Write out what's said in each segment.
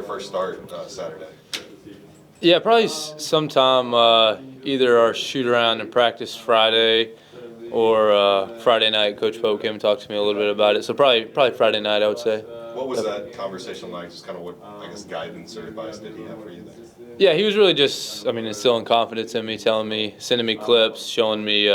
your first start Saturday? Yeah, probably sometime either our shoot around and practice Friday or Friday night. Coach Pope came and talked to me a little bit about it. So probably Friday night, I would say. What was that conversation like? Just kind of what, I guess, guidance or advice did he have for you there? Yeah, he was really just, instilling confidence in me, telling me, sending me clips, showing me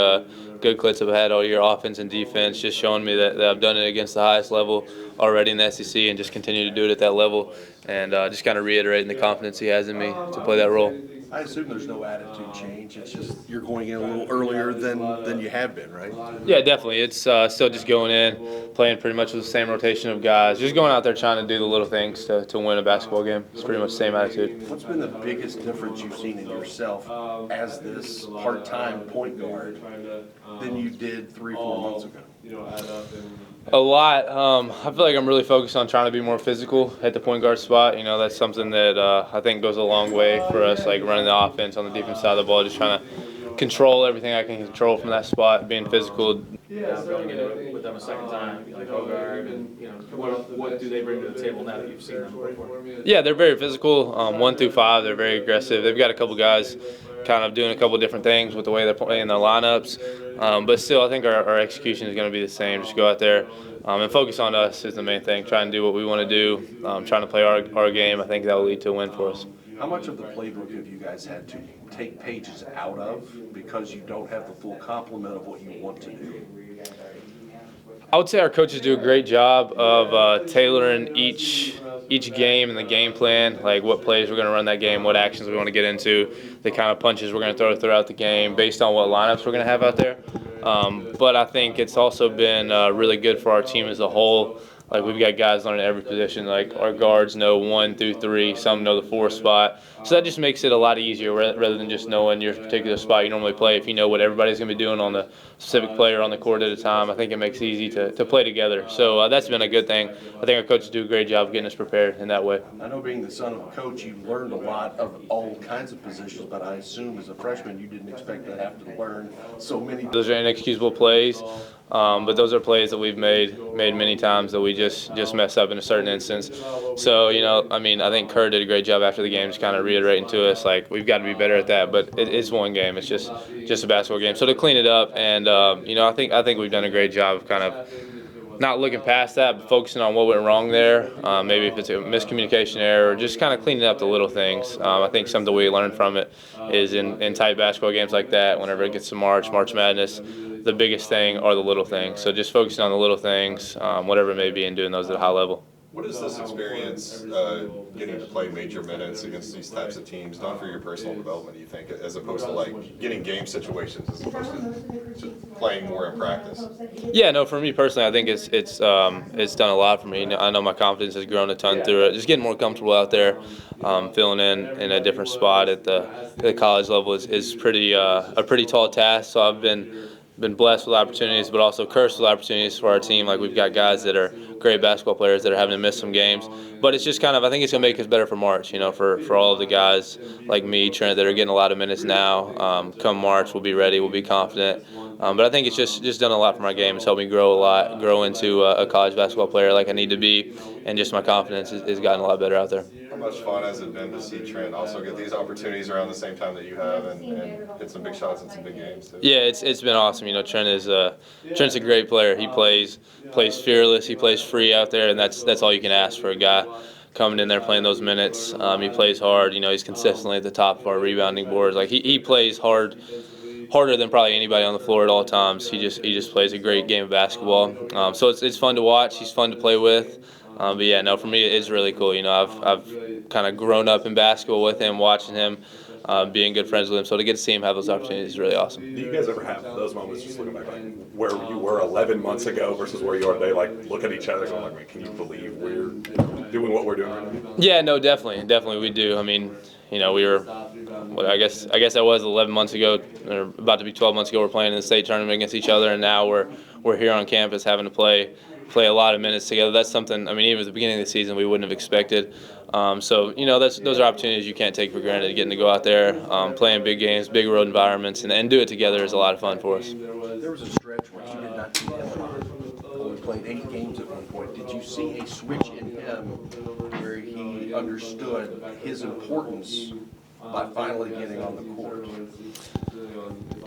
good clips I've had all year, offense and defense, just showing me that I've done it against the highest level already in the SEC and just continue to do it at that level, and just kind of reiterating the confidence he has in me to play that role. I assume there's no attitude change. It's just you're going in a little earlier than you have been, right? Yeah, definitely. It's still just going in, playing pretty much with the same rotation of guys, just going out there trying to do the little things to win a basketball game. It's pretty much the same attitude. What's been the biggest difference you've seen in yourself as this part-time point guard than you did 3-4 months ago? A lot. I feel like I'm really focused on trying to be more physical at the point guard spot. That's something that I think goes a long way for us, like running the offense on the defense side of the ball, just trying to control everything I can control from that spot, being physical. Going into it with them a second time, like Bogard, and what do they bring to the table now that you've seen them before? Yeah, they're very physical. 1 through 5, they're very aggressive. They've got a couple guys kind of doing a couple different things with the way they're playing their lineups, but still, I think our execution is going to be the same. Just go out there and focus on us is the main thing. Try and do what we want to do. Trying to play our game. I think that will lead to a win for us. How much of the playbook have you guys had to take pages out of because you don't have the full complement of what you want to do? I would say our coaches do a great job of tailoring each game and the game plan, like what plays we're going to run that game, what actions we want to get into, the kind of punches we're going to throw throughout the game based on what lineups we're going to have out there. But I think it's also been really good for our team as a whole. Like, we've got guys learning every position. Like, our guards know 1 through 3. Some know the 4 spot. So that just makes it a lot easier rather than just knowing your particular spot you normally play. If you know what everybody's going to be doing on the specific player on the court at a time, I think it makes it easy to play together. So that's been a good thing. I think our coaches do a great job of getting us prepared in that way. I know, being the son of a coach, you've learned a lot of all kinds of positions, but I assume as a freshman you didn't expect to have to learn so many. Those are inexcusable plays. But those are plays that we've made many times that we just mess up in a certain instance. So, I think Kerr did a great job after the game, just kind of reiterating to us, like, we've got to be better at that. But it's one game. It's just a basketball game. So to clean it up, and I think we've done a great job of kind of not looking past that, but focusing on what went wrong there. Maybe if it's a miscommunication error, or just kind of cleaning up the little things. I think something we learned from it is in tight basketball games like that, whenever it gets to March Madness, the biggest thing are the little things. So just focusing on the little things, whatever it may be, and doing those at a high level. What is this experience getting to play major minutes against these types of teams done for your personal development, do you think, as opposed to like getting game situations as opposed to playing more in practice? Yeah, no, for me personally, I think it's done a lot for me. I know my confidence has grown a ton through it. Just getting more comfortable out there, filling in a different spot at the college level is pretty a pretty tall task. So I've been blessed with opportunities, but also cursed with opportunities for our team. Like, we've got guys that are great basketball players that are having to miss some games. But it's just I think it's going to make us better for March, for all of the guys like me, Trent, that are getting a lot of minutes now. Come March, we'll be ready, we'll be confident. But I think it's just done a lot for my game. It's helped me grow a lot, grow into a college basketball player like I need to be, and just my confidence has gotten a lot better out there. How much fun has it been to see Trent also get these opportunities around the same time that you have and hit some big shots in some big games too? Yeah, it's been awesome. Trent's a great player. He plays fearless. He plays free out there, and that's all you can ask for a guy coming in there playing those minutes. He plays hard. He's consistently at the top of our rebounding boards. Like, he plays harder than probably anybody on the floor at all times. He just plays a great game of basketball. So it's fun to watch. He's fun to play with. But yeah, no, for me it's really cool. I've kind of grown up in basketball with him, watching him, being good friends with him. So to get to see him have those opportunities is really awesome. Do you guys ever have those moments, just looking back, like where you were 11 months ago versus where you are today? Like, look at each other and like, man, can you believe we're doing what we're doing right now? Yeah, no, definitely we do. We were, I guess that was 11 months ago, or about to be 12 months ago. We're playing in the state tournament against each other, and now we're here on campus having to play a lot of minutes together. That's something, even at the beginning of the season, we wouldn't have expected. Those are opportunities you can't take for granted. Getting to go out there, playing big games, big road environments, and do it together is a lot of fun for us. There was a stretch where you did not see him. Only played 8 games at one point. Did you see a switch in him where he understood his importance by finally getting on the court?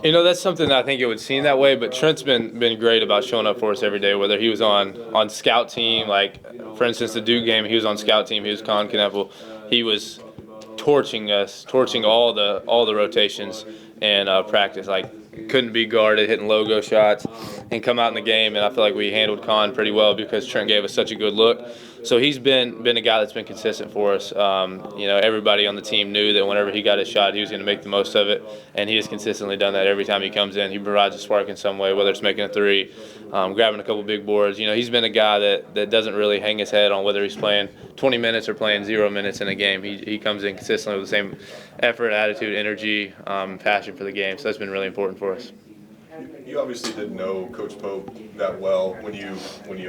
You know, that's something that I think it would seem that way, but Trent's been great about showing up for us every day, whether he was on scout team, like, for instance, the Duke game, he was on scout team, he was Con Kneppel. He was torching us, torching all the rotations and practice. Like, couldn't be guarded, hitting logo shots, and come out in the game. And I feel like we handled Con pretty well because Trent gave us such a good look. So he's been a guy that's been consistent for us. You know, everybody on the team knew that whenever he got his shot, he was going to make the most of it, and he has consistently done that every time he comes in. He provides a spark in some way, whether it's making a three, grabbing a couple big boards. You know, he's been a guy that doesn't really hang his head on whether he's playing 20 minutes or playing 0 minutes in a game. He comes in consistently with the same effort, attitude, energy, passion for the game. So that's been really important for us. You obviously didn't know Coach Pope that well when you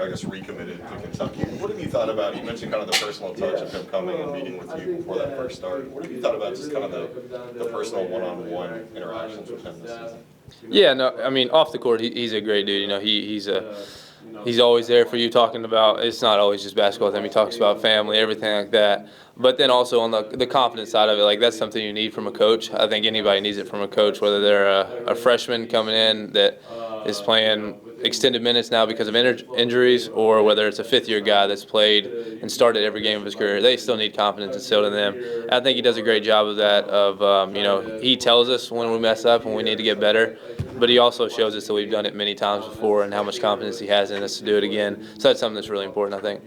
I guess recommitted to Kentucky. What have you thought about? You mentioned kind of the personal touch of him coming and meeting with you before that first start. What have you thought about just kind of the personal one-on-one interactions with him this season? Yeah, no, I mean, off the court, he's a great dude. You know, he's always there for you, talking about, it's not always just basketball with him. He talks about family, everything like that. But then also on the confidence side of it, like, that's something you need from a coach. I think anybody needs it from a coach, whether they're a freshman coming in that is playing extended minutes now because of injuries, or whether it's a fifth-year guy that's played and started every game of his career. They still need confidence instilled in them. I think he does a great job of that. You know, he tells us when we mess up and we need to get better, but he also shows us that we've done it many times before and how much confidence he has in us to do it again. So that's something that's really important, I think.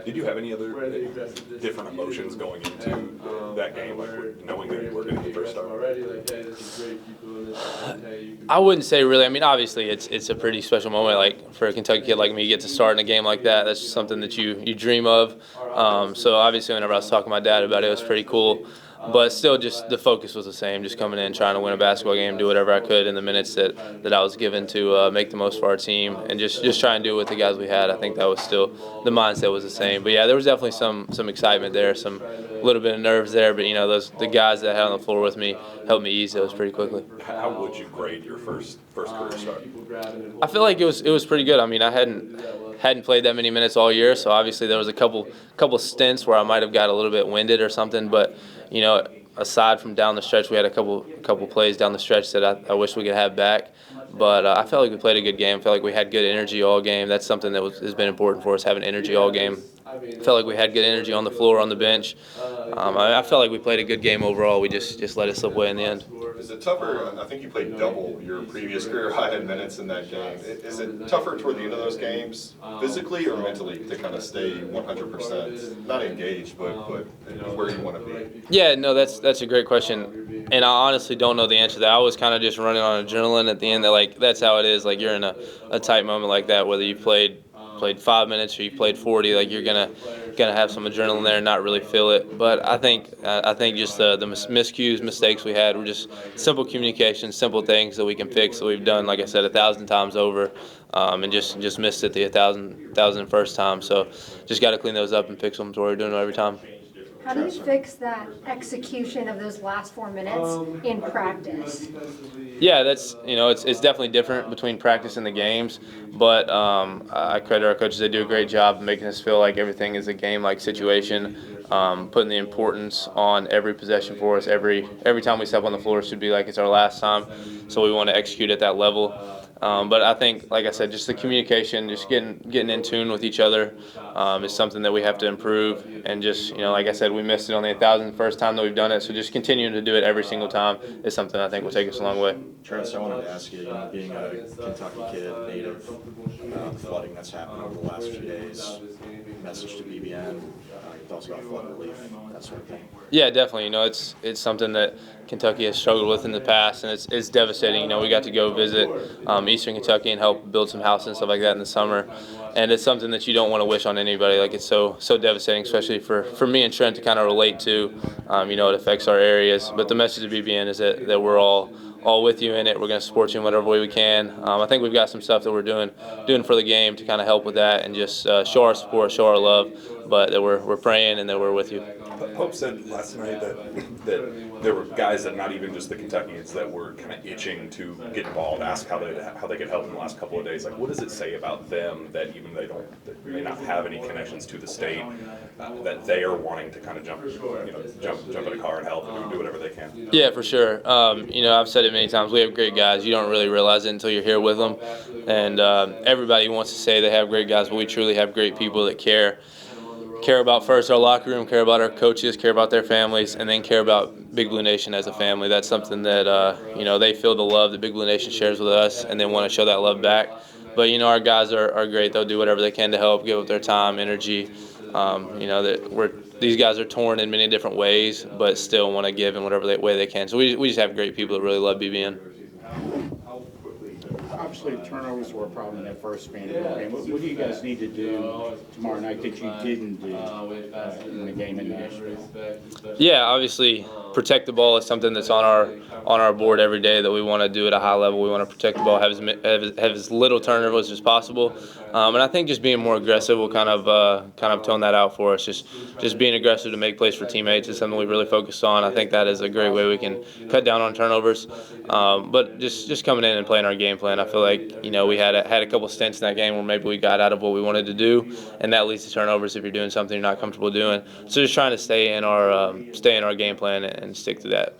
Did you have any other different emotions going into that game, like knowing that you were going to be first start? I wouldn't say really. I mean, obviously, it's a pretty special moment. Like, for a Kentucky kid like me, to get to start in a game like that, that's just something that you dream of. So obviously, whenever I was talking to my dad about it, it was pretty cool. But still, just the focus was the same, just coming in, trying to win a basketball game, do whatever I could in the minutes that I was given to make the most for our team, and just try and do it with the guys we had. I think that was still, the mindset was the same. But yeah, there was definitely some excitement there, some little bit of nerves there, but you know, the guys that I had on the floor with me helped me ease those pretty quickly. How would you grade your first career start? I feel like it was pretty good. I mean, I hadn't played that many minutes all year, so obviously there was a couple stints where I might have got a little bit winded or something, but you know, aside from down the stretch, we had a couple plays down the stretch that I wish we could have back. But I felt like we played a good game. I felt like we had good energy all game. That's something that has been important for us, having energy all game. I felt like we had good energy on the floor, on the bench. I felt like we played a good game overall. We just let it slip away in the end. Is it tougher? I think you played double your previous career high in minutes in that game. Is it tougher toward the end of those games, physically or mentally, to kind of stay 100%, not engaged, but where you want to be? Yeah, no, that's a great question, and I honestly don't know the answer to that. I was kind of just running on adrenaline at the end. That, like, that's how it is. Like, you're in a tight moment like that, whether you played 5 minutes or you played 40, like, you're gonna have some adrenaline there and not really feel it. But I think just the miscues, mistakes we had were just simple communication, simple things that we can fix, that we've done, like I said, 1,000 times over, and just missed it the 1,001st time. So just got to clean those up and fix them to where we're doing it every time. How do you fix that execution of those last 4 minutes in practice? Yeah, that's, you know, it's definitely different between practice and the games, but I credit our coaches. They do a great job of making us feel like everything is a game-like situation, putting the importance on every possession for us. Every time we step on the floor should be like it's our last time, so we want to execute at that level. But I think, like I said, just the communication, just getting in tune with each other is something that we have to improve. And just, you know, like I said, we missed it on the 1,001st time that we've done it. So just continuing to do it every single time is something I think will take us a long way. Travis, I wanted to ask you, being a Kentucky kid, native, the flooding that's happened over the last few days, message to BBN, your thoughts about flood relief, that sort of thing. Yeah, definitely. You know, it's something that Kentucky has struggled with in the past, and it's devastating. You know, we got to go visit Eastern Kentucky and help build some houses and stuff like that in the summer, and it's something that you don't want to wish on anybody. Like, it's so devastating, especially for me and Trent to kind of relate to. You know, it affects our areas, but the message of BBN is that we're all with you in it. We're going to support you in whatever way we can. I think we've got some stuff that we're doing for the game to kind of help with that and just show our support, show our love. but that we're praying and that we're with you. Pope said last night that there were guys that not even just the Kentuckians that were kind of itching to get involved, ask how they could help in the last couple of days. Like, what does it say about them that even they may not have any connections to the state, that they are wanting to kind of jump in a car and help and do whatever they can? Yeah, for sure. I've said it many times. We have great guys. You don't really realize it until you're here with them, and everybody wants to say they have great guys, but we truly have great people that care about first our locker room, care about our coaches, care about their families, and then care about Big Blue Nation as a family. That's something that they feel the love that Big Blue Nation shares with us, and then want to show that love back. But our guys are great. They'll do whatever they can to help, give up their time, energy. These guys are torn in many different ways, but still want to give in whatever way they can. So we just have great people that really love BBN. Obviously, turnovers were a problem in that first Vanderbilt game. What do you guys need to do tomorrow night that you didn't do in the game in Nashville? Yeah, obviously, protect the ball is something that's on our board every day that we want to do at a high level. We want to protect the ball, have as little turnovers as possible, and I think just being more aggressive will kind of tone that out for us. Just being aggressive to make plays for teammates is something we really focus on. I think that is a great way we can cut down on turnovers, but just coming in and playing our game plan. I feel like we had a couple stints in that game where maybe we got out of what we wanted to do, and that leads to turnovers if you're doing something you're not comfortable doing. So just trying to stay in our game plan and stick to that.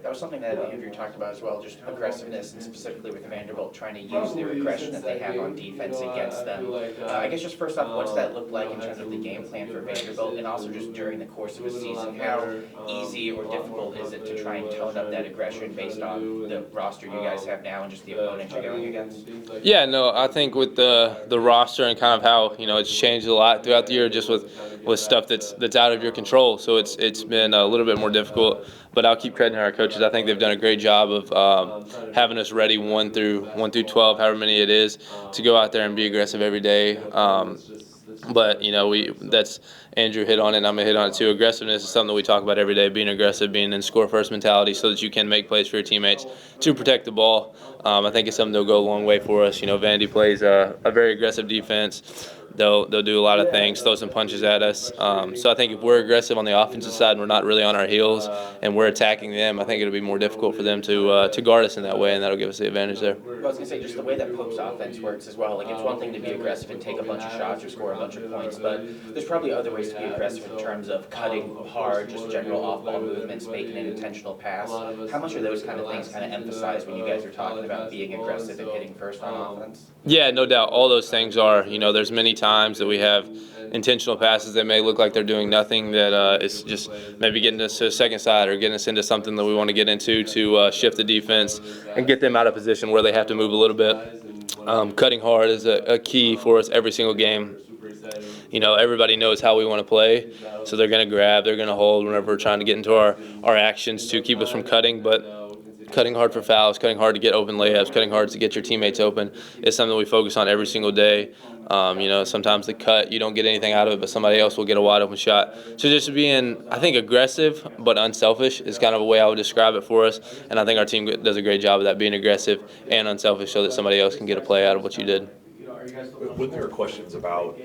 That was something that Andrew talked about as well, just aggressiveness, and specifically with Vanderbilt trying to use their aggression that they have on defense against them. I guess just first off, what's that look like in terms of the game plan for Vanderbilt, and also just during the course of a season, how easy or difficult is it to try and tone up that aggression based on the roster you guys have now and just the opponent you're going against? Yeah, no, I think with the roster and kind of how it's changed a lot throughout the year, just with stuff that's out of your control. So it's been a little bit more difficult. But I'll keep crediting our coaches. I think they've done a great job of having us ready 1 through 12, however many it is, to go out there and be aggressive every day. But that's Andrew hit on it, and I'm gonna hit on it too. Aggressiveness is something that we talk about every day. Being aggressive, being in score first mentality, so that you can make plays for your teammates to protect the ball. I think it's something that'll go a long way for us. Vandy plays a very aggressive defense. They'll do a lot of things, throw some punches at us. So I think if we're aggressive on the offensive side and we're not really on our heels and we're attacking them, I think it'll be more difficult for them to guard us in that way, and that'll give us the advantage there. I was going to say, just the way that Pope's offense works as well. Like, it's one thing to be aggressive and take a bunch of shots or score a bunch of points, but there's probably other ways to be aggressive in terms of cutting hard, just general off-ball movements, making an intentional pass. How much are those kind of things kind of emphasized when you guys are talking about being aggressive and hitting first on offense? Yeah, no doubt. All those things are, there's many times that we have intentional passes that may look like they're doing nothing, that it's just maybe getting us to a second side or getting us into something that we want to get into to shift the defense and get them out of position where they have to move a little bit. Cutting hard is a key for us every single game. Everybody knows how we want to play, so they're going to grab, they're going to hold whenever we're trying to get into our actions to keep us from cutting, but cutting hard for fouls, cutting hard to get open layups, cutting hard to get your teammates open is something we focus on every single day. Sometimes the cut, you don't get anything out of it, but somebody else will get a wide open shot. So just being, I think, aggressive but unselfish is kind of a way I would describe it for us. And I think our team does a great job of that, being aggressive and unselfish so that somebody else can get a play out of what you did. When there are questions about,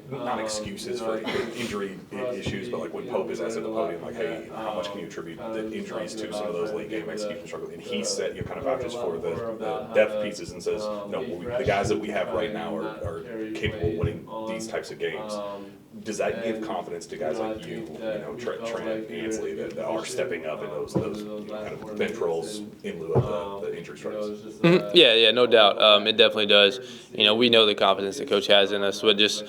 not excuses for injury issues, but like when Pope is asked at the podium, like, hey, how much can you attribute the injuries to some of those late game execution struggles? And he said, kind of vouches for the depth pieces and says, the guys that we have right now are capable of winning these types of games. Does that give confidence to guys like you, Trent, Ansley, that are stepping up in those kind of bench roles in lieu of the injury struggles? Mm-hmm. Yeah, no doubt. It definitely does. We know the confidence that Coach has in us, but just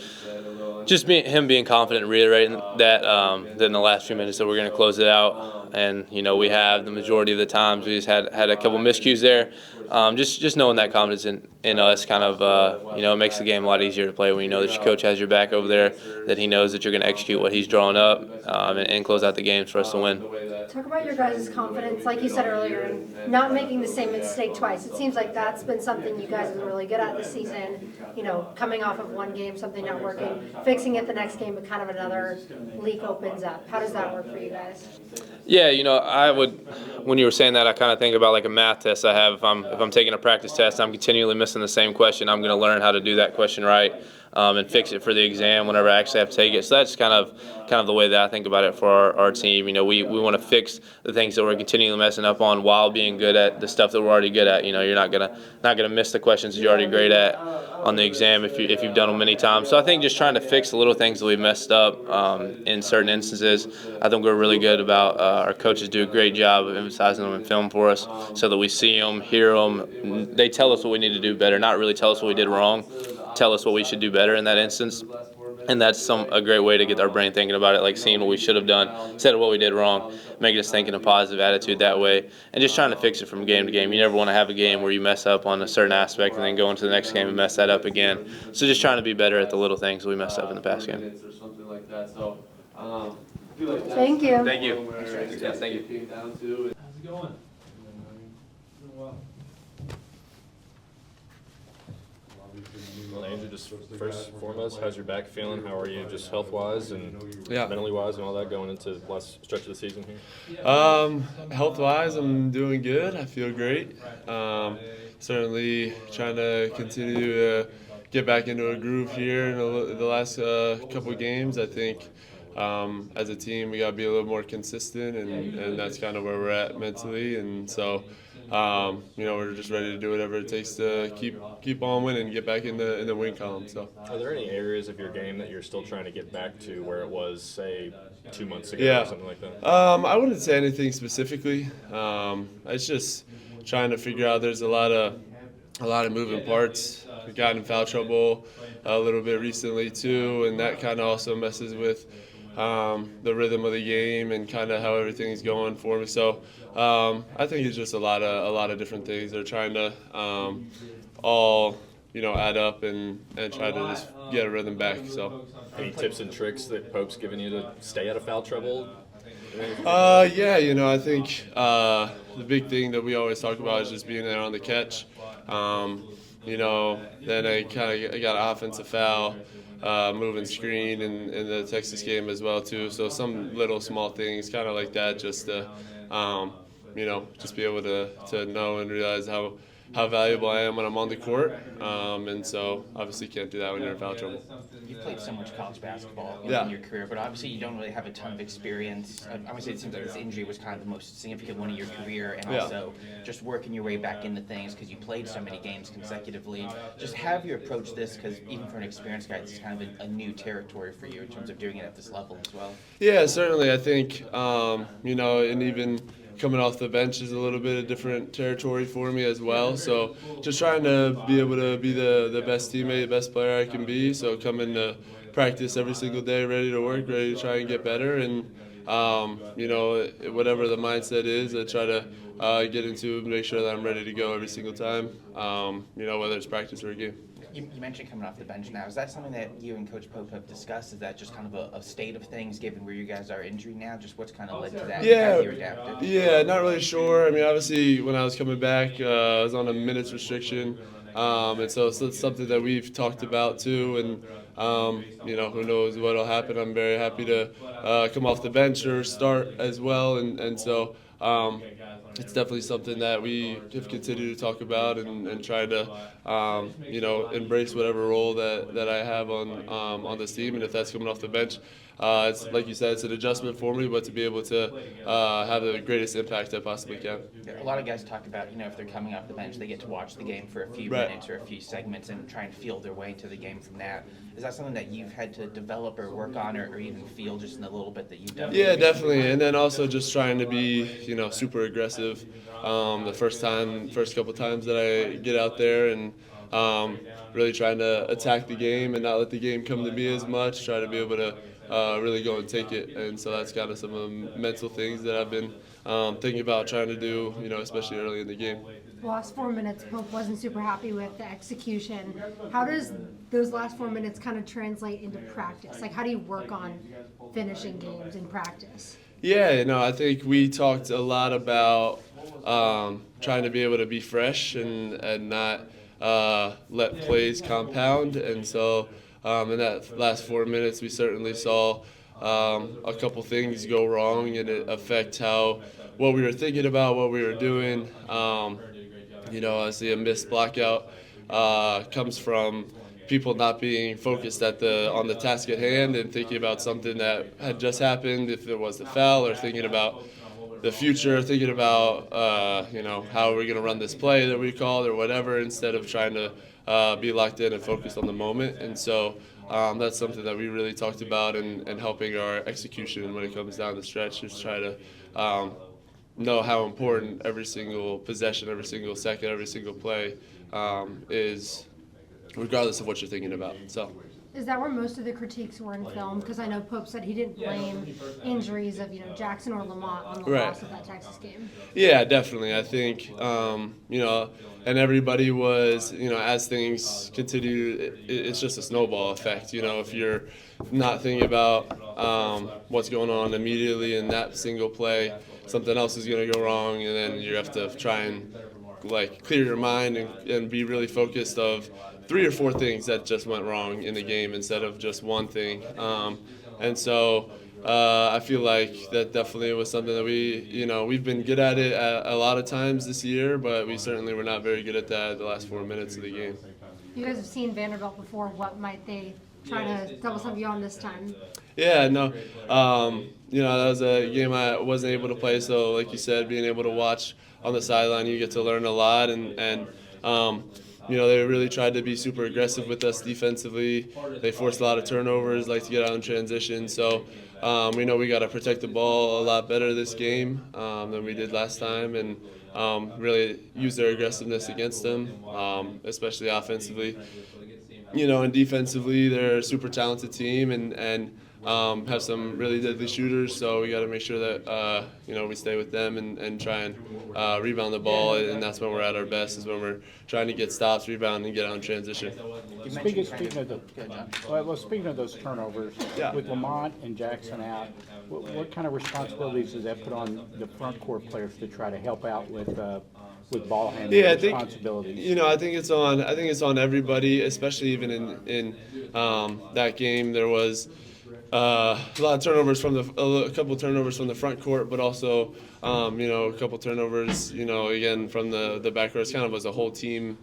him being confident and reiterating that in the last few minutes that we're going to close it out. And, we have the majority of the times we just had a couple miscues there. Just knowing that confidence in us kind of, it makes the game a lot easier to play when you know that your coach has your back over there, that he knows that you're going to execute what he's drawing up and close out the games for us to win. Talk about your guys' confidence, like you said earlier, and not making the same mistake twice. It seems like that's been something you guys have been really good at this season, coming off of one game, something not working, fixing it the next game, but kind of another leak opens up. How does that work for you guys? Yeah, I would, when you were saying that, I kind of think about like a math test I have. If I'm taking a practice test, I'm continually missing the same question. I'm going to learn how to do that question right. and fix it for the exam whenever I actually have to take it. So that's kind of the way that I think about it for our team. You know, we want to fix the things that we're continually messing up on while being good at the stuff that we're already good at. You know, you're not gonna miss the questions that you're already great at on the exam if you've done them many times. So I think just trying to fix the little things that we messed up in certain instances. I think we're really good about our coaches do a great job of emphasizing them in film for us so that we see them, hear them. They tell us what we need to do better, not really tell us what we did wrong, tell us what we should do better in that instance. And that's a great way to get our brain thinking about it, like seeing what we should have done instead of what we did wrong, making us think in a positive attitude that way, and just trying to fix it from game to game. You never want to have a game where you mess up on a certain aspect and then go into the next game and mess that up again. So just trying to be better at the little things we messed up in the past game. Thank you. Thank you. Yeah, thank you. How's it going? Well, Andrew, just first and foremost, how's your back feeling? How are you just health-wise and Yeah. mentally-wise and all that going into the last stretch of the season here? Health-wise, I'm doing good. I feel great. Certainly trying to continue to get back into a groove here in the last couple of games. I think as a team, we got to be a little more consistent, and that's kind of where we're at mentally. And so, we're just ready to do whatever it takes to keep on winning and get back in the win column. So, Are there any areas of your game that you're still trying to get back to where it was, say, 2 months ago yeah, or something like that? I wouldn't say anything specifically. It's just trying to figure out. There's a lot of moving parts. We got in foul trouble a little bit recently too, and that kind of also messes with the rhythm of the game and kind of how everything's going for me. So I think it's just a lot of different things. They're trying to all add up and try to just get a rhythm back. So Any tips and tricks that Pope's given you to stay out of foul trouble? I think the big thing that we always talk about is just being there on the catch. Then I got an offensive foul, moving screen in the Texas game as well too. So some little small things kind of like that, just to just be able to know and realize how valuable I am when I'm on the court. And so obviously can't do that when you're in foul trouble. You've played so much college basketball Yeah. in your career, but obviously you don't really have a ton of experience. Obviously it seems like this injury was kind of the most significant one of your career, and Yeah. also just working your way back into things because you played so many games consecutively. Just have you approached this, because even for an experienced guy, this is kind of a new territory for you in terms of doing it at this level as well. Yeah, certainly. I think, and even coming off the bench is a little bit of different territory for me as well. So just trying to be able to be the best teammate, the best player I can be. So coming to practice every single day, ready to work, ready to try and get better. And, whatever the mindset is, I try to get into, make sure that I'm ready to go every single time, whether it's practice or a game. You mentioned coming off the bench now. Is that something that you and Coach Pope have discussed? Is that just kind of a state of things given where you guys are injured now? Just what's kind of led to that? Yeah, How you adapted? yeah, not really sure. I mean, obviously, when I was coming back, I was on a minutes restriction, and so it's something that we've talked about too. And who knows what'll happen? I'm very happy to come off the bench or start as well, and so. It's definitely something that we have continued to talk about and try to, embrace whatever role that I have on this team. And if that's coming off the bench, it's like you said, it's an adjustment for me, but to be able to have the greatest impact I possibly can. A lot of guys talk about, if they're coming off the bench, they get to watch the game for a few minutes or a few segments and try and feel their way into the game from that. Is that something that you've had to develop or work on or even feel just in the little bit that you've done? Yeah, definitely. And then also just trying to be, super aggressive the first couple times that I get out there, and really trying to attack the game and not let the game come to me as much, try to be able to really go and take it. And so that's kind of some of the mental things that I've been thinking about trying to do, especially early in the game. The last 4 minutes, Pope wasn't super happy with the execution. How does those last 4 minutes kind of translate into practice? Like, how do you work on finishing games in practice? Yeah, I think we talked a lot about trying to be able to be fresh and not let plays compound. And so in that last 4 minutes, we certainly saw a couple things go wrong, and it affect what we were thinking about, what we were doing. I see a missed blockout comes from people not being focused on the task at hand and thinking about something that had just happened, if it was the foul, or thinking about the future, thinking about how are we going to run this play that we called or whatever, instead of trying to be locked in and focused on the moment. And so that's something that we really talked about and helping our execution when it comes down the stretch, is try to know how important every single possession, every single second, every single play is, regardless of what you're thinking about. So. Is that where most of the critiques were in film? Because I know Pope said he didn't blame injuries of Jackson or Lamont on the loss of that Texas game. Yeah, definitely. I think and everybody was as things continue, it's just a snowball effect. If you're not thinking about what's going on immediately in that single play, something else is going to go wrong, and then you have to try and clear your mind and be really focused of 3 or 4 things that just went wrong in the game instead of just one thing. And so I feel like that definitely was something that we've been good at it a lot of times this year, but we certainly were not very good at that the last 4 minutes of the game. You guys have seen Vanderbilt before. What might they try to double something on this time? Yeah, no. That was a game I wasn't able to play, so like you said, being able to watch on the sideline, you get to learn a lot, and they really tried to be super aggressive with us defensively. They forced a lot of turnovers, like to get out in transition. So we know we got to protect the ball a lot better this game than we did last time, and really use their aggressiveness against them, especially offensively. And defensively, they're a super talented team and have some really deadly shooters. So we got to make sure that we stay with them and try and rebound the ball, and that's when we're at our best, is when we're trying to get stops, rebound, and get out in transition. Speaking of those turnovers, with Lamont and Jackson out, what kind of responsibilities does that put on the front court players to try to help out with ball handling responsibilities? I think it's on everybody, especially even in that game. There was a lot of turnovers a couple of turnovers from the front court, but also a couple turnovers again from the back court. It's kind of as a whole team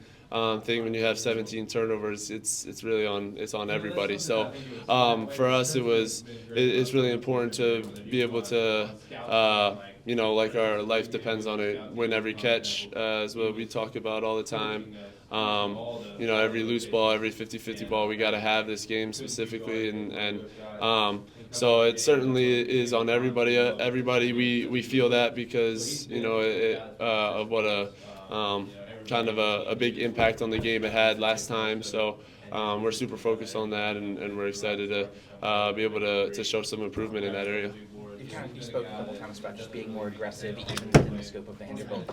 thing. When you have 17 turnovers, it's really on everybody. So for us, it's really important to be able to our life depends on it. Win every catch is what we talk about all the time. Every loose ball, every 50-50 ball, we got to have this game specifically, and so it certainly is on everybody. We feel that because of what a kind of a big impact on the game it had last time. So we're super focused on that, and we're excited to be able to show some improvement in that area. You spoke a couple times about just being more aggressive, even within the scope of Vanderbilt,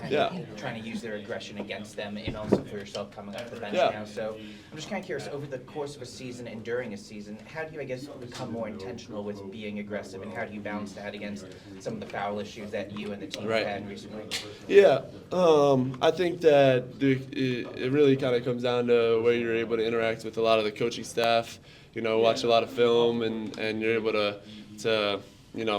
trying to use their aggression against them, and also for yourself coming off the bench now. So I'm just kind of curious, over the course of a season and during a season, how do you, become more intentional with being aggressive, and how do you balance that against some of the foul issues that you and the team have had recently? Yeah, I think that it really kind of comes down to where you're able to interact with a lot of the coaching staff, watch a lot of film, and you're able to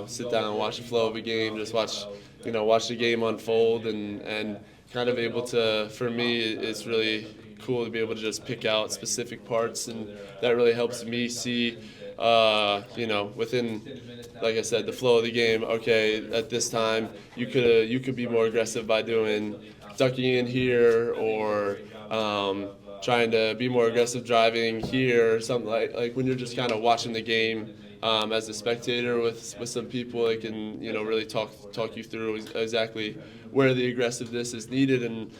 sit down and watch the flow of a game, just watch the game unfold, and kind of able to, for me, it's really cool to be able to just pick out specific parts, and that really helps me see, within, like I said, the flow of the game. Okay, at this time, you could be more aggressive by ducking in here, or trying to be more aggressive driving here, or something like when you're just kind of watching the game. As a spectator with some people, they can really talk you through exactly where the aggressiveness is needed, and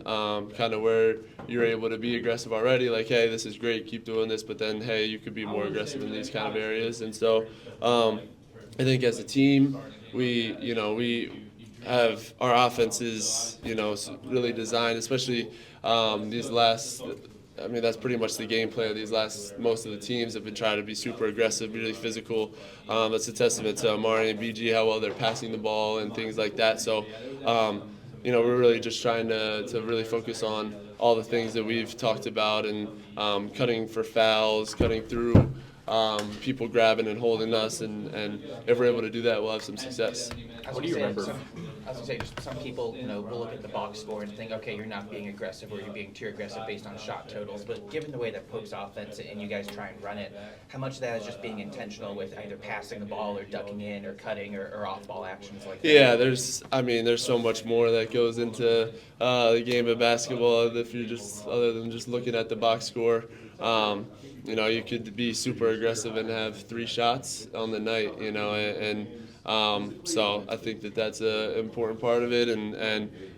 kind of where you're able to be aggressive already. Like, hey, this is great, keep doing this, but then hey, you could be more aggressive in these kind of areas. And so I think as a team, we have our offenses really designed, especially these last. I mean, that's pretty much the game plan. Most of the teams have been trying to be super aggressive, really physical. That's a testament to Amari and BG, how well they're passing the ball and things like that. So, we're really just trying to really focus on all the things that we've talked about, and cutting for fouls, cutting through people grabbing and holding us, and if we're able to do that, we'll have some success. What do you remember? I was gonna say, just some people, will look at the box score and think, okay, you're not being aggressive or you're being too aggressive based on shot totals. But given the way that Pope's offense and you guys try and run it, how much of that is just being intentional with either passing the ball or ducking in or cutting or off-ball actions like that? Yeah, there's so much more that goes into the game of basketball if you're other than just looking at the box score. You could be super aggressive and have 3 shots on the night, so I think that's an important part of it, and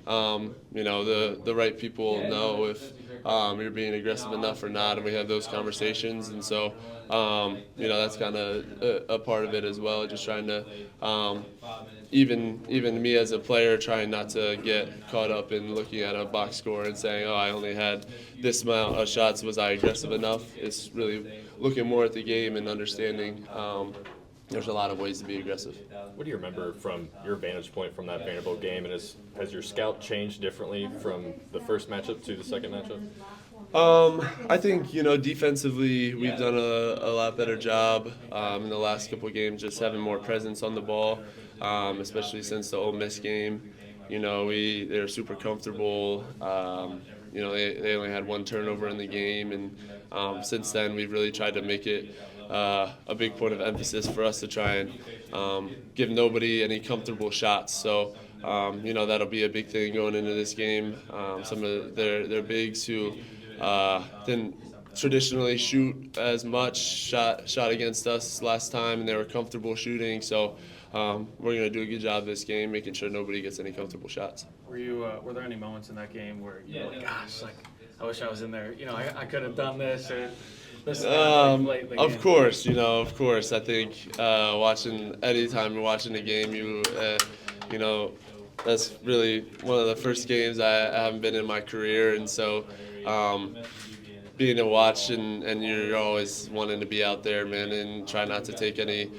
the right people know if you're being aggressive enough or not, and we have those conversations, and so that's kind of a part of it as well. Just trying to even me as a player, trying not to get caught up in looking at a box score and saying, oh, I only had this amount of shots, was I aggressive enough? It's really looking more at the game and understanding there's a lot of ways to be aggressive. What do you remember from your vantage point from that Vanderbilt game, and has your scout changed differently from the first matchup to the second matchup? I think, defensively we've done a lot better job in the last couple of games, just having more presence on the ball, especially since the Ole Miss game. They're super comfortable. They only had 1 turnover in the game, and since then we've really tried to make it a big point of emphasis for us to try and give nobody any comfortable shots. So, that'll be a big thing going into this game. Some of their bigs who didn't traditionally shoot as much shot against us last time, and they were comfortable shooting. So we're going to do a good job this game, making sure nobody gets any comfortable shots. Were there any moments in that game where you were like, gosh, I wish I was in there, I could have done this or this? Of course. I think anytime you're watching a game, that's really one of the first games I haven't been in my career, and so being a watch and you're always wanting to be out there, man, and try not to take any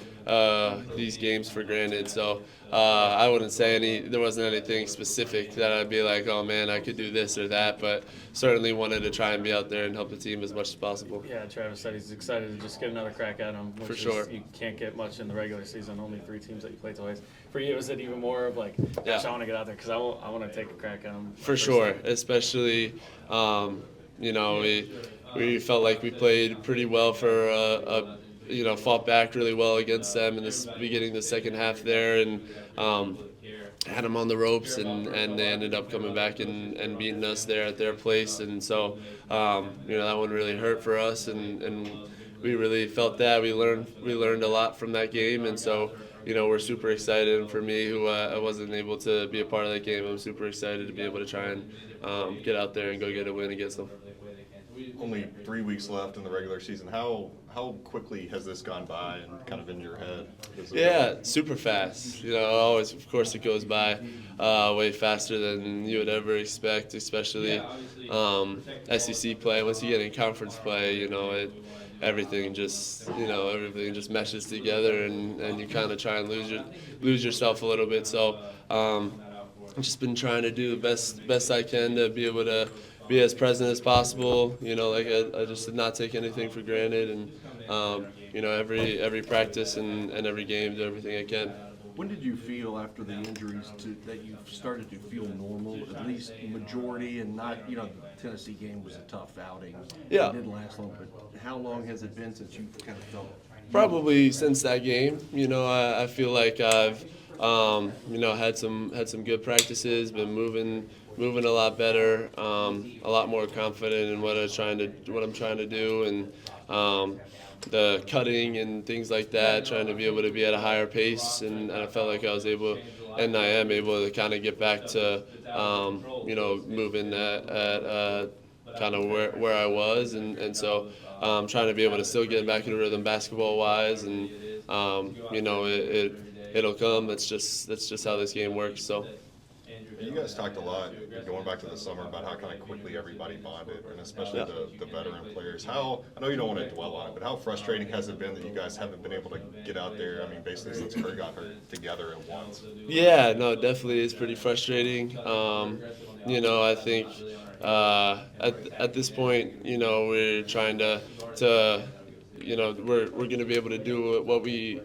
these games for granted. So I wouldn't say there wasn't anything specific that I'd be like, oh man, I could do this or that, but certainly wanted to try and be out there and help the team as much as possible. Yeah, Travis said he's excited to just get another crack at him. For sure. You can't get much in the regular season, only 3 teams that you play twice. For you, is it even more of like, gosh, I want to get out there because I want to take a crack at him? For sure, especially, we felt like we played pretty well for fought back really well against them in the beginning of the second half there, and had them on the ropes, and they ended up coming back and beating us there at their place, and so that one really hurt for us, and we really felt that. We learned a lot from that game, and so we're super excited. And for me, who I wasn't able to be a part of that game, I'm super excited to be able to try and get out there and go get a win against them. Only 3 weeks left in the regular season. How quickly has this gone by and kind of in your head? Yeah, super fast. Always, of course, it goes by way faster than you would ever expect, especially SEC play. Once you get in conference play, everything just meshes together, and you kind of try and lose yourself a little bit. So I've just been trying to do the best I can to be able to be as present as possible. I just did not take anything for granted, and every practice and every game, do everything I can. When did you feel after the injuries that you started to feel normal, at least majority, and not, the Tennessee game was a tough outing. Yeah. It didn't last long, but how long has it been since you kind of felt? Probably since that game. I feel like I've had some good practices, been moving a lot better, a lot more confident in what I'm trying to do, and the cutting and things like that, trying to be able to be at a higher pace, and I felt like I was able, and I am able to kind of get back to moving at kind of where I was, and so trying to be able to still get back into rhythm basketball wise, and it'll come. That's just how this game works. So. You guys talked a lot going back to the summer about how kind of quickly everybody bonded, and especially the veteran players. I know you don't want to dwell on it, but how frustrating has it been that you guys haven't been able to get out there? I mean, basically since Carr got hurt together at once. Yeah, no, definitely it's pretty frustrating. I think at this point, we're trying to we're going to be able to do what we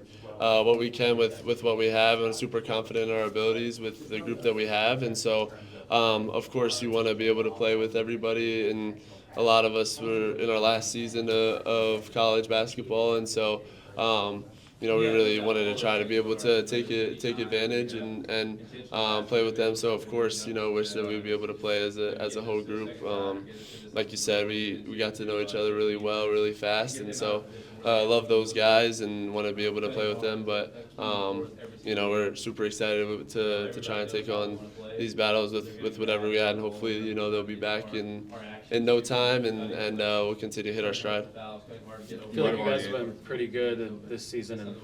can with what we have, and I'm super confident in our abilities with the group that we have. And so, of course, you want to be able to play with everybody, and a lot of us were in our last season of college basketball, and so we really wanted to try to be able to take advantage and play with them. So of course, wish that we'd be able to play as a whole group. Like you said, we got to know each other really well, really fast, and so love those guys and want to be able to play with them. But we're super excited to try and take on these battles with whatever we had, and hopefully they'll be back in no time, and we'll continue to hit our stride. I feel like you guys have been pretty good this season in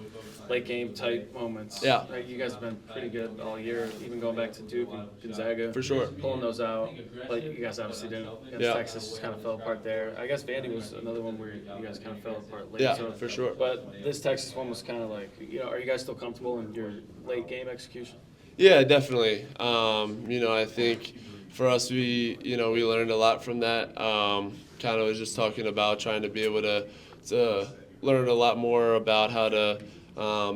late game type moments. Yeah. Right? You guys have been pretty good all year, even going back to Duke and Gonzaga. For sure. Pulling those out. Like you guys obviously didn't against Texas, just kind of fell apart there. I guess Vandy was another one where you guys kind of fell apart late. Yeah, so, for sure. But this Texas one was kind of like, are you guys still comfortable in your late game execution? Yeah, definitely. I think for us, we learned a lot from that. Kind of was just talking about trying to be able to learn a lot more about how to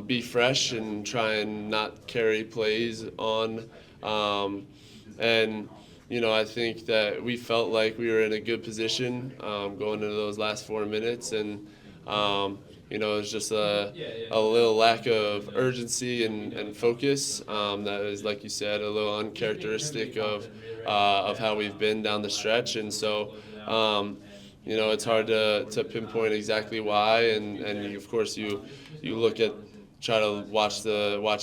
be fresh and try and not carry plays on. I think that we felt like we were in a good position going into those last 4 minutes, and it was just a little lack of urgency and focus that is, like you said, a little uncharacteristic of how we've been down the stretch. And so, it's hard to pinpoint exactly why. And of course, you try to watch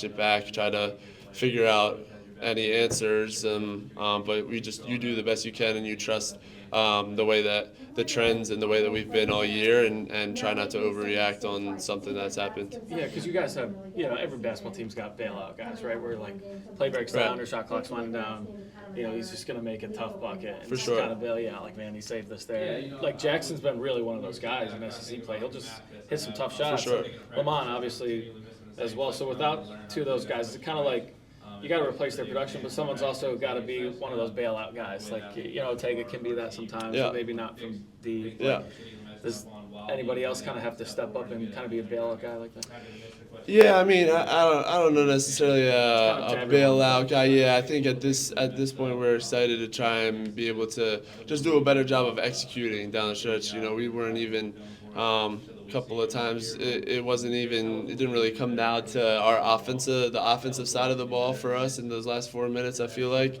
it back, try to figure out any answers. But you do the best you can, and you trust the way that the trends and the way that we've been all year, and try not to overreact on something that's happened. Yeah, because you guys have, every basketball team's got bailout guys, right? Where like play breaks down or shot clock's winding down, he's just gonna make a tough bucket and For just sure. kind of bail you out. Like, man, he saved us there. Like Jackson's been really one of those guys in SEC play. He'll just hit some tough shots. sure. Lamont obviously as well. So without two of those guys, it's kind of like you got to replace their production, but someone's also got to be one of those bailout guys. Like, Tega can be that sometimes, Yeah. but maybe not from the. Yeah. Does anybody else kind of have to step up and kind of be a bailout guy like that? Yeah, I mean, I don't know necessarily kind a of bailout guy. Yeah, I think at this point we're excited to try and be able to just do a better job of executing down the stretch. We weren't even a couple of times. It didn't really come down to the offensive side of the ball for us in those last 4 minutes. I feel like.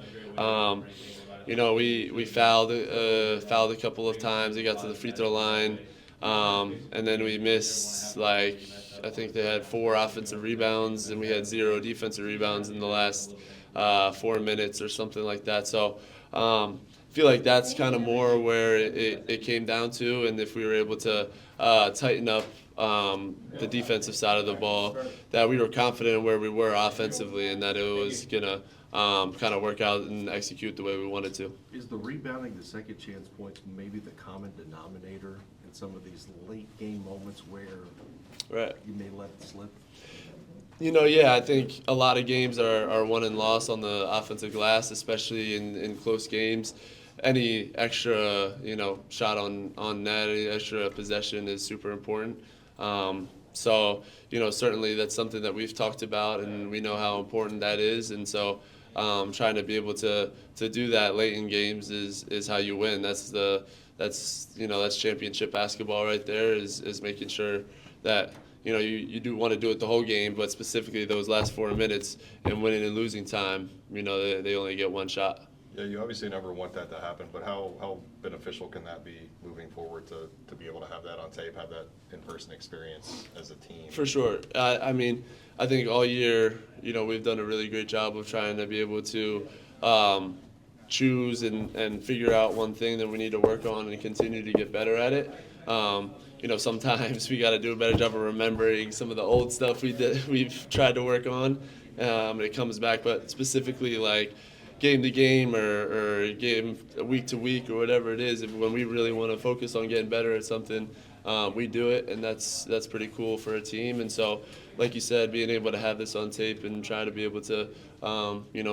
We fouled a couple of times. They got to the free throw line, and then we missed, I think they had 4 offensive rebounds, and we had 0 defensive rebounds in the last 4 minutes or something like that. So I feel like that's kind of more where it came down to, and if we were able to tighten up the defensive side of the ball, that we were confident in where we were offensively, and that it was going to kind of work out and execute the way we wanted to. Is the rebounding, the second chance points, maybe the common denominator in some of these late game moments where you may let it slip? Yeah, I think a lot of games are won and lost on the offensive glass, especially in close games. Any extra, shot on net, any extra possession is super important. So, certainly that's something that we've talked about, and we know how important that is. And so, trying to be able to do that late in games is how you win. That's championship basketball right there. Is making sure that you do want to do it the whole game, but specifically those last 4 minutes and winning and losing time. They only get one shot. Yeah, you obviously never want that to happen, but how beneficial can that be moving forward to be able to have that on tape, have that in-person experience as a team? For sure. I think all year, we've done a really great job of trying to be able to choose and figure out one thing that we need to work on and continue to get better at it. Sometimes we got to do a better job of remembering some of the old stuff we've tried to work on, and it comes back. But specifically, like game to game or game week to week or whatever it is, when we really want to focus on getting better at something, we do it, and that's pretty cool for a team. And so, like you said, being able to have this on tape and try to be able to,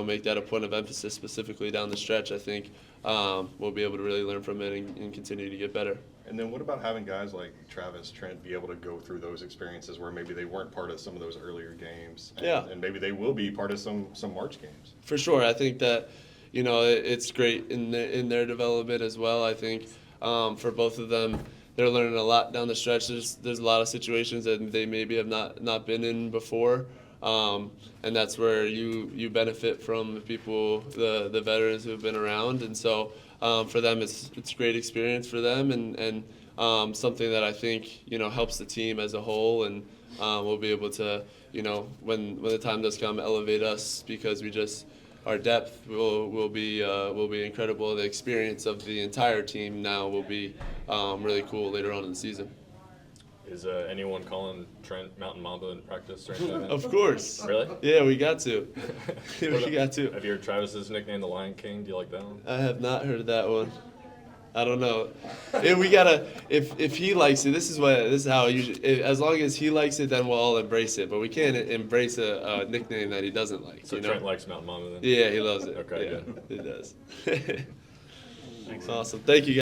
make that a point of emphasis specifically down the stretch, I think we'll be able to really learn from it and continue to get better. And then what about having guys like Travis, Trent be able to go through those experiences where maybe they weren't part of some of those earlier games, and maybe they will be part of some March games? For sure, I think that it's great in their development as well. I think for both of them, they're learning a lot down the stretch. There's a lot of situations that they maybe have not been in before, and that's where you benefit from the people, the veterans who have been around, and so. For them, it's a great experience for them, and something that I think helps the team as a whole, and we'll be able to when the time does come, elevate us, because our depth will be incredible. The experience of the entire team now will be really cool later on in the season. Is anyone calling Trent Mountain Mamba in practice or anything? Of course. Really? Yeah, we got to. We got to. Have you heard Travis's nickname, the Lion King? Do you like that one? I have not heard that one. I don't know. We gotta. If he likes it, this is how I usually. As long as he likes it, then we'll all embrace it. But we can't embrace a nickname that he doesn't like. So Trent likes Mountain Mamba then? Yeah, he loves it. Okay, yeah, good. He does. Awesome. Thank you, guys.